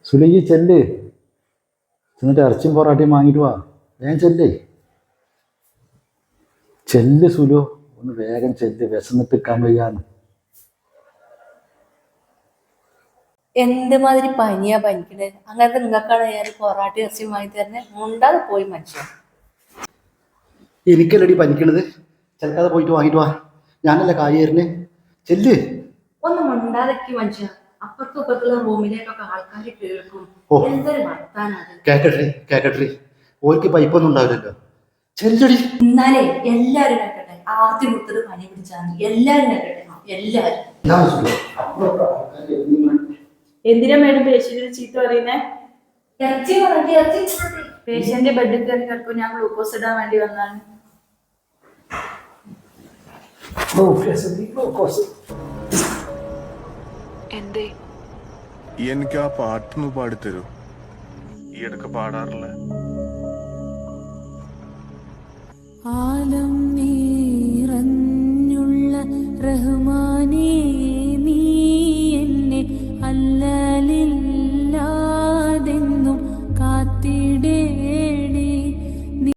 സുലി ചെല്ല്, എന്നിട്ട് ഇറച്ചിയും പൊറാട്ടയും വാങ്ങിയിട്ട് വാ. വേഗം ചെല്ലേ, ചെല്ല് സുലു, ഒന്ന് വേഗം ചെല്ല്, വിശന്നിട്ട് നിൽക്കാൻ വയ്യാന്ന്. എന്തുമാതിരി പനിയാ പനിക്കണത്. അങ്ങനത്തെ നിങ്ങൾക്കാണ് ഞാൻ പൊറാട്ട ഇറച്ചി വാങ്ങി തരുന്നത്. മുണ്ടാതെ പോയി മനുഷ്യൻ. എനിക്കല്ലടി പനിക്കണത്, ചെലക്കാതെ പോയിട്ട് വാങ്ങിയിട്ട് വാ. ഞാനല്ല കായ് തരുന്നേ, ചെല്ല്. ഒന്ന് മുണ്ടാതെക്ക് മനുഷ്യൻ. അപ്പുറത്തും ഇപ്പുറത്തുള്ള റൂമിലേക്കൊക്കെ ആൾക്കാർ കേൾക്കും. ഓ, എന്തൊരു വർത്താനാണ്. കേക്കട്ടെ ഓർക്ക് പൈപ്പൊന്നും ഉണ്ടാവില്ലല്ലോ. ചെല്ലടി. എന്നാലേ എല്ലാരും കേൾക്കട്ടെ. ആദ്യം മുത്തത് പനി പിടിച്ചാണ്. എല്ലാരും കേൾക്കട്ടെ, എല്ലാരും. എന്തിനാ മേഡം പേഷ്യന്റിന് ചീത്ത പറയുന്നേ? ഇറച്ചി പൊറാട്ടി, ഇറച്ചി പൊറാട്ടി. പേഷ്യന്റ് ബെഡിൽ കയറി കിടക്കും, ഞാൻ ഗ്ലൂക്കോസ് ഇടാൻ വേണ്ടി വന്നാണ്. എന്തേ? എനിക്ക് ആ പാട്ടൊന്ന് പാടിത്തരൂ, ഈ ഇടക്ക് പാടാറില്ല.